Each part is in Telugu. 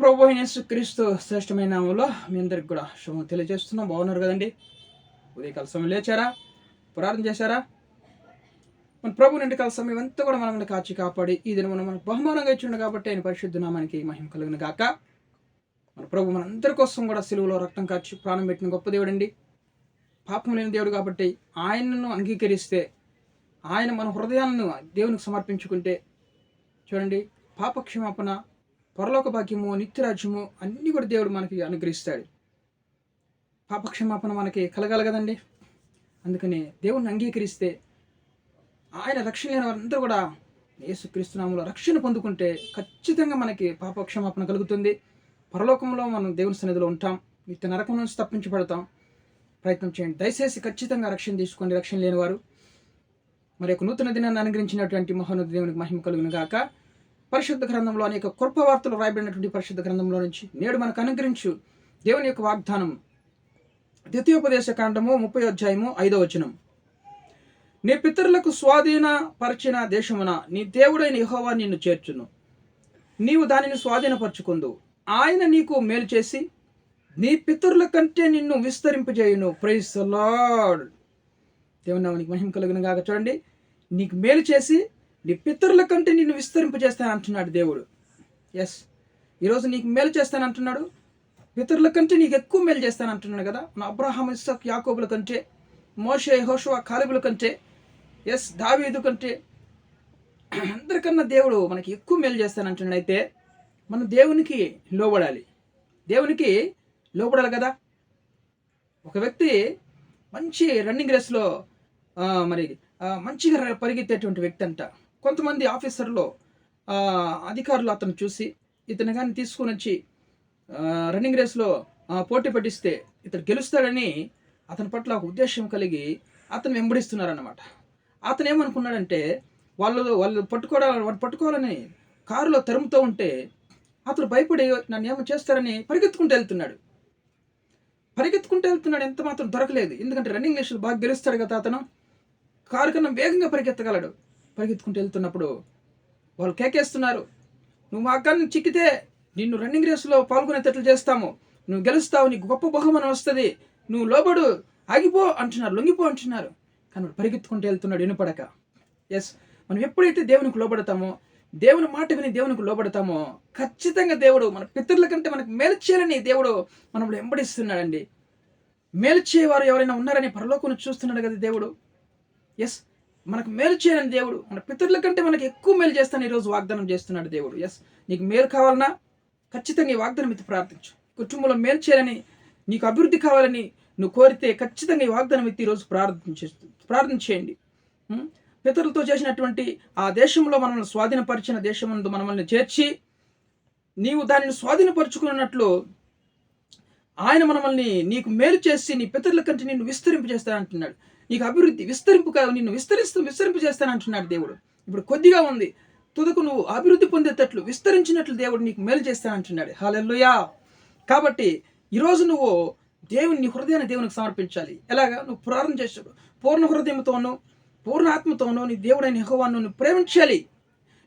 ప్రభు అయిన యేసుక్రీస్తు శ్రేష్టమైన నామంలో మీ అందరికి కూడా శుభం తెలియజేస్తున్నాం. బాగున్నారు కదండి? ఉదయకాల సమయం లేచారా? ప్రార్థన చేశారా? మన ప్రభు నిండుకాల సమయం అంతా కూడా మనల్ని కాచి కాపాడి ఈ దినం మనకు బహుమానంగా ఇచ్చిండు కాబట్టి ఆయన పరిశుద్ధ నామానికి మహిమ కలుగును గాక. మన ప్రభు మనందరి కోసం కూడా సిలువలో రక్తం కాచి ప్రాణం పెట్టిన గొప్ప దేవుడు అండి. పాపం లేని దేవుడు కాబట్టి ఆయనను అంగీకరిస్తే, ఆయన మన హృదయాలను దేవునికి సమర్పించుకుంటే చూడండి, పాప క్షమాపణ, పరలోక భాగ్యము, నిత్యరాజ్యము అన్నీ కూడా దేవుడు మనకి అనుగ్రహిస్తాడు. పాపక్షమాపణ మనకి కలగాలి కదండి. అందుకని దేవుణ్ణి అంగీకరిస్తే, ఆయన రక్షణ లేని వారందరూ కూడా యేసుక్రీస్తు నామములో రక్షణ పొందుకుంటే ఖచ్చితంగా మనకి పాపక్షమాపణ కలుగుతుంది. పరలోకంలో మనం దేవుని సన్నిధిలో ఉంటాం. నిత్య నరకం నుంచి తప్పించబడతాం. ప్రయత్నం చేయండి. దయచేసి ఖచ్చితంగా రక్షణ తీసుకోండి. రక్షణ లేనివారు మరి యొక్క నూతన దినాన్ని అనుగ్రహించినటువంటి మహోన్నత దేవునికి మహిమ కలుగును గాక. పరిశుద్ధ గ్రంథంలో అనేక కృప వార్తలు రాయబడినటువంటి పరిశుద్ధ గ్రంథంలో నుంచి నేడు మనకు అనుగ్రహించు దేవుని యొక్క వాగ్దానం ద్వితీయోపదేశ కాండము 30వ అధ్యాయము 5వ వచనం. నీ పితరులకు స్వాధీనపరిచిన దేశమున నీ దేవుడైన యెహోవా నిన్ను చేర్చును. నీవు దానిని స్వాధీనపరచుకుందువు. ఆయన నీకు మేలు చేసి నీ పితరుల కంటే నిన్ను విస్తరింపజేయును. Praise the lord. దేవుని నామానికి మహిమ కలుగును గాక. చూడండి, నీకు మేలు చేసి నీ పితరుల కంటే నిన్ను విస్తరింపజేస్తాను అంటున్నాడు దేవుడు. ఎస్, ఈరోజు నీకు మేలు చేస్తాను అంటున్నాడు. పితరుల కంటే నీకు ఎక్కువ మేలు చేస్తాను అంటున్నాడు కదా. మన అబ్రహాం, ఇస్సాకు, యాకోబుల కంటే, మోషే, యెహోషువ, కాలేబుల కంటే, ఎస్ దావీదు కంటే అందరికన్నా దేవుడు మనకి ఎక్కువ మేలు చేస్తాను అంటున్నాడు. అయితే మనం దేవునికి లోబడాలి. దేవునికి లోబడాలి కదా. ఒక వ్యక్తి మంచి రన్నింగ్ రేస్లో మంచిగా పరిగెత్తేటువంటి వ్యక్తి అంట. కొంతమంది ఆఫీసర్లు, అధికారులు అతను చూసి ఇతను కానీ తీసుకుని వచ్చి రన్నింగ్ రేస్లో పోటీ పట్టిస్తే ఇతను గెలుస్తాడని అతని పట్ల ఒక ఉద్దేశం కలిగి అతను వెంబడిస్తున్నారన్నమాట. అతను ఏమనుకున్నాడంటే వాళ్ళు పట్టుకోవాలని కారులో తరుముతూ ఉంటే అతను భయపడి నన్ను ఏమో చేస్తారని పరిగెత్తుకుంటూ వెళ్తున్నాడు. ఎంత మాత్రం దొరకలేదు. ఎందుకంటే రన్నింగ్ రేసులు బాగా గెలుస్తాడు కదా. అతను కారు కన్నా వేగంగా పరిగెత్తగలడు. పరిగెత్తుకుంటూ వెళ్తున్నప్పుడు వాళ్ళు కేకేస్తున్నారు, నువ్వు మా అక్కని చిక్కితే నిన్ను రన్నింగ్ రేసులో పాల్గొనేటట్లు చేస్తాము, నువ్వు గెలుస్తావు, నీకు గొప్ప బహుమానం వస్తుంది, నువ్వు లోబడు, ఆగిపో అంటున్నారు, లొంగిపో అంటున్నారు. కానీ పరిగెత్తుకుంటూ వెళ్తున్నాడు వినపడక. ఎస్, మనం ఎప్పుడైతే దేవునికి లోబడతామో, దేవుని మాట విని దేవునికి లోబడతామో ఖచ్చితంగా దేవుడు మన పితరుల కంటే మనకు మేలు చేయాలని దేవుడు మనల్ని వెంబడిస్తున్నాడండి. మేలు చేయవారు ఎవరైనా ఉన్నారని పరలోకం చూస్తున్నాడు కదా దేవుడు. ఎస్, మనకు మేలు చేయాలని దేవుడు మన పితరుల కంటే మనకు ఎక్కువ మేలు చేస్తాను ఈరోజు వాగ్దానం చేస్తున్నాడు దేవుడు. ఎస్, నీకు మేలు కావాలన్నా ఖచ్చితంగా ఈ వాగ్దానం ఎత్తి ప్రార్థించు. కుటుంబంలో మేలు చేయాలని, నీకు అభివృద్ధి కావాలని నువ్వు కోరితే ఖచ్చితంగా ఈ వాగ్దానం ఎత్తి ఈరోజు ప్రార్థన చేయండి. పితరులతో చేసినటువంటి ఆ దేశంలో మనల్ని స్వాధీనపరిచిన దేశమందు మనల్ని చేర్చి నీవు దానిని స్వాధీనపరుచుకున్నట్లు ఆయన మనల్ని నీకు మేలు చేసి నీ పితరుల కంటే నిన్ను విస్తరింపజేస్తానంటున్నాడు. నీకు అభివృద్ధి నిన్ను విస్తరింపజేస్తానంటున్నాడు దేవుడు. ఇప్పుడు కొద్దిగా ఉంది, తుదకు నువ్వు అభివృద్ధి పొందేటట్లు విస్తరించినట్లు దేవుడు నీకు మేలు చేస్తానంటున్నాడు. హల్లెలూయా. కాబట్టి ఈరోజు నువ్వు నీ హృదయాన్ని దేవునికి సమర్పించాలి. ఎలాగా? నువ్వు ప్రార్థన చేసేటప్పుడు పూర్ణ హృదయంతోనూ పూర్ణ ఆత్మతోనూ నీ దేవుడైన యెహోవాను నువ్వు ప్రేమించాలి.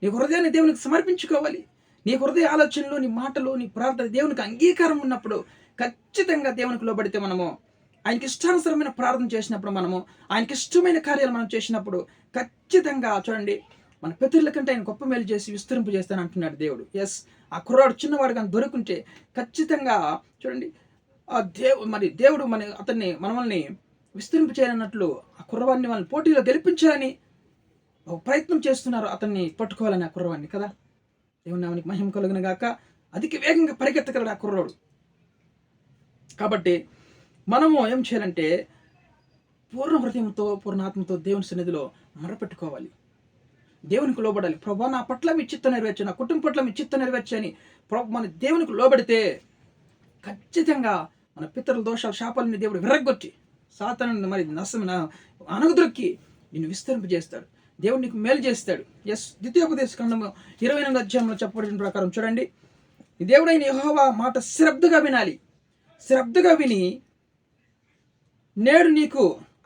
నీ హృదయాన్ని దేవునికి సమర్పించుకోవాలి. నీ హృదయ ఆలోచనలు, నీ మాటలు, నీ ప్రార్థన దేవునికి అంగీకారం ఉన్నప్పుడు ఖచ్చితంగా దేవునికి లోబడితే మనము ఆయనకి ఇష్టానుసరమైన ప్రార్థన చేసినప్పుడు, మనము ఆయనకి ఇష్టమైన కార్యాలు మనం చేసినప్పుడు ఖచ్చితంగా చూడండి మన పితరుల కంటే ఆయన గొప్ప మేలు చేసి విస్తరింపు చేస్తాను అంటున్నాడు దేవుడు. ఎస్, ఆ కుర్రాడు చిన్నవాడు కానీ దొరుకుంటే ఖచ్చితంగా చూడండి దేవుడు మనల్ని విస్తరింపు చేయాలన్నట్లు ఆ కుర్రవాడిని వాళ్ళని పోటీలో గెలిపించాలని ఒక ప్రయత్నం చేస్తున్నారు. అతన్ని పట్టుకోవాలని ఆ కుర్రవాడిని కదా. దేవుని నామానికి మహిమ కలుగును గాక. అధిక వేగంగా పరిగెత్తగలడు ఆ కుర్రోడు. కాబట్టి మనము ఏం చేయాలంటే పూర్ణ హృదయంతో పూర్ణాత్మతో దేవుని సన్నిధిలో మొరపెట్టుకోవాలి. దేవునికి లోబడాలి. ప్రభా, నా పట్ల మీ చిత్తం నెరవేర్చు, నా కుటుంబం పట్ల మీ చిత్తం నెరవేర్చని మన దేవునికి లోబడితే ఖచ్చితంగా మన పితరుల దోషాలు, శాపాలని దేవుడు విరగ్గొట్టి సాతాను అనగదొక్కి నిన్ను విస్తరింపజేస్తాడు. దేవుడు నీకు మేలు చేస్తాడు. ఎస్, ద్వితీయోపదేశ కాండము 28వ అధ్యాయంలో చెప్పబడిన ప్రకారం చూడండి, దేవుడైన యెహోవా మాట శ్రద్ధగా వినాలి. శ్రద్ధగా విని నేడు నీకు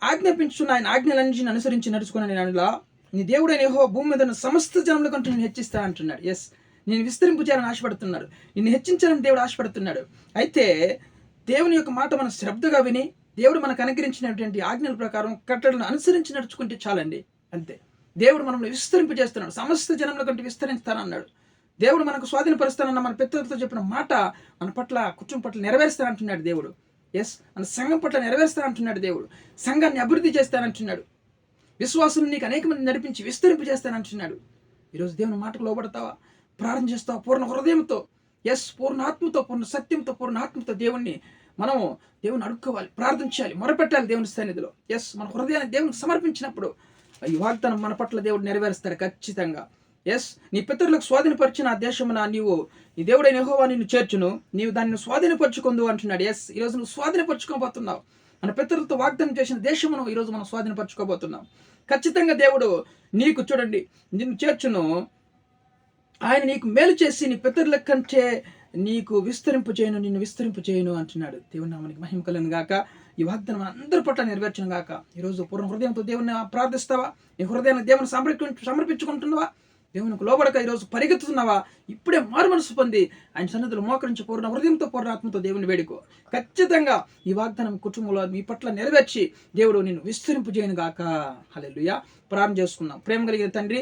ఆజ్ఞాపించున్న ఆయన ఆజ్ఞలన్నింటిని అనుసరించి నడుచుకున్న నేను నీ దేవుడైన యెహోవా భూమి మీద ఉన్న సమస్త జనముల కంటే నేను హెచ్చిస్తా అంటున్నాడు. ఎస్, నేను విస్తరింపు చేయాలని ఆశపడుతున్నాడు. నిన్ను హెచ్చించాలని దేవుడు ఆశపడుతున్నాడు. అయితే దేవుని యొక్క మాట మనం శ్రద్ధగా విని దేవుడు మనకు అనుగ్రహించినటువంటి ఆజ్ఞల ప్రకారం కట్టడలను అనుసరించి నడుచుకుంటే చాలండి. అంతే. దేవుడు మనల్ని విస్తరింపు చేస్తున్నాడు. సమస్త జనముల కంటే విస్తరిస్తానన్నాడు. దేవుడు మనకు స్వాధీనపరుస్తానన్న మన పితరులతో చెప్పిన మాట మన పట్ల, కుటుంబం పట్ల నెరవేరుస్తానంటున్నాడు దేవుడు. మన సంఘం పట్ల నెరవేరుస్తానంటున్నాడు దేవుడు. సంఘాన్ని అభివృద్ధి చేస్తానంటున్నాడు. విశ్వాసం నీకు అనేక మంది నడిపించి విస్తరింపు చేస్తానంటున్నాడు. ఈరోజు దేవుని మాటకు లోబడతావా? ప్రార్థన చేస్తావా? పూర్ణ హృదయంతో, పూర్ణ ఆత్మతో, పూర్ణ సత్యంతో, పూర్ణ ఆత్మతో దేవుణ్ణి అడుక్కోవాలి, ప్రార్థన చేయాలి, మొరపెట్టాలి దేవుని సన్నిధిలో. మన హృదయాన్ని దేవునికి సమర్పించినప్పుడు ఈ వాగ్దానం మన పట్ల దేవుడు నెరవేరుస్తాడు ఖచ్చితంగా. నీ పితరులకు స్వాధీనపరిచిన ఆ దేశమున నీవు ఈ దేవుడైన యెహోవా నిన్ను చేర్చును, నీవు దాన్ని స్వాధీనపరచుకుందు అంటున్నాడు. ఈరోజు నువ్వు స్వాధీనపరచుకోబోతున్నావు. మన పితరులతో వాగ్దానం చేసిన దేశమును ఈరోజు మనం స్వాధీనపరచుకోబోతున్నాం. ఖచ్చితంగా దేవుడు నీకు నిన్ను చేర్చును, ఆయన నీకు మేలు చేసి నీ పితరుల కంటే నీకు నిన్ను విస్తరింపు చేయను అంటున్నాడు. దేవుని నామానికి మహిమ కలుగును గాక. ఈ వాగ్దానం అందరి పట్ల నెరవేర్చును గాక. ఈరోజు పూర్ణ హృదయంతో దేవుని ప్రార్థిస్తావా? నీ హృదయాన్ని దేవుని సమర్పించుకుంటున్నావా? దేవునికి లోబడక ఈరోజు పరిగెత్తుతున్నావా? ఇప్పుడే మారు మనసు పొంది ఆయన సన్నిధిలో మోకరించి పూర్ణ హృదయంతో, పూర్ణ ఆత్మతో దేవుని వేడుకో. ఖచ్చితంగా ఈ వాగ్దానం కుటుంబంలో మీ పట్ల నెరవేర్చి దేవుడు నిన్ను విస్తరింపు చేయను గాక. హల్లెలూయా. ప్రార్థన చేసుకుందాం. ప్రేమ కలిగిన తండ్రి,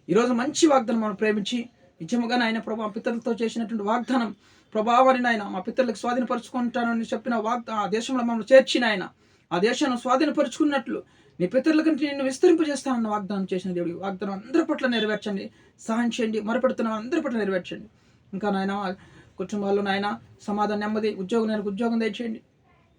ఈరోజు మంచి వాగ్దానం మనం ప్రేమించి నిజముగా నాయన ప్రభా, పితరులతో చేసినటువంటి వాగ్దానం ప్రభావాన్ని నాయన మా పితరులకు స్వాధీనపరుచుకుంటానని చెప్పిన ఆ దేశంలో మమ్మల్ని చేర్చిన ఆయన, ఆ దేశాన్ని స్వాధీనపరుచుకున్నట్లు నీ పితరుల కంటే నిన్ను విస్తరింపు చేస్తానన్న వాగ్దానం చేసిన దేవుడు వాగ్దానం అందరి పట్ల నెరవేర్చండి, సహాయం చేయండి. మొరపెడుతున్న అందరి పట్ల నెరవేర్చండి. ఇంకా నాయన కుటుంబాల్లో నాయన సమాధానం, నెమ్మది, ఉద్యోగం దయచేయండి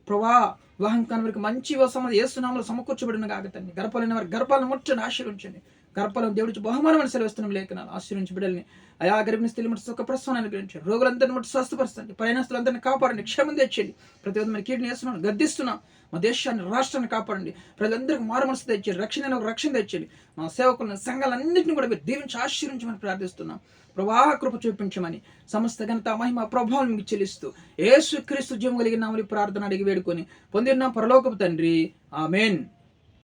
ప్రభా. వివాహం కాని వారికి మంచి సమాధి యేసునామములో సమకూర్చబడిన కాగతండి. గర్భాలైన వారి గర్భాలను ముట్టండి, ఆశీర్వించండి. గర్భాలను దేవుడికి బహుమానమని సెలవిస్తున్న లేఖనాలు ఆశీర్వించి బిడ్డల్ని అయా గర్భిణీ స్త్రీల మట్టి సుఖ ప్రసవాన్ని అనుగ్రహించండి. రోగులందరినీ మట్టి స్వస్థపరచండి. ప్రయాణస్తులందరినీ కాపాడండి, క్షేమం తెచ్చండి. ప్రతి ఒక్క మన కీడుని వేస్తున్నాను, గద్దిస్తున్నాం. మా దేశాన్ని, రాష్ట్రాన్ని కాపాడండి. ప్రజలందరికీ మారు మనసు తెచ్చండి, రక్షణ తెచ్చండి. మా సేవకులను, సంఘాలన్నింటినీ కూడా మీరు దీవించి ఆశీర్వించమని ప్రార్థిస్తున్నాం. ప్రవాహ కృప చూపించమని సమస్త ఘనత, మహిమ, ప్రభావం మీకు చెల్లిస్తూ యేసుక్రీస్తు జీవం కలిగిన నామములో ప్రార్థన అడిగి వేడుకొని పొందిన పరలోకపు తండ్రి, ఆమేన్.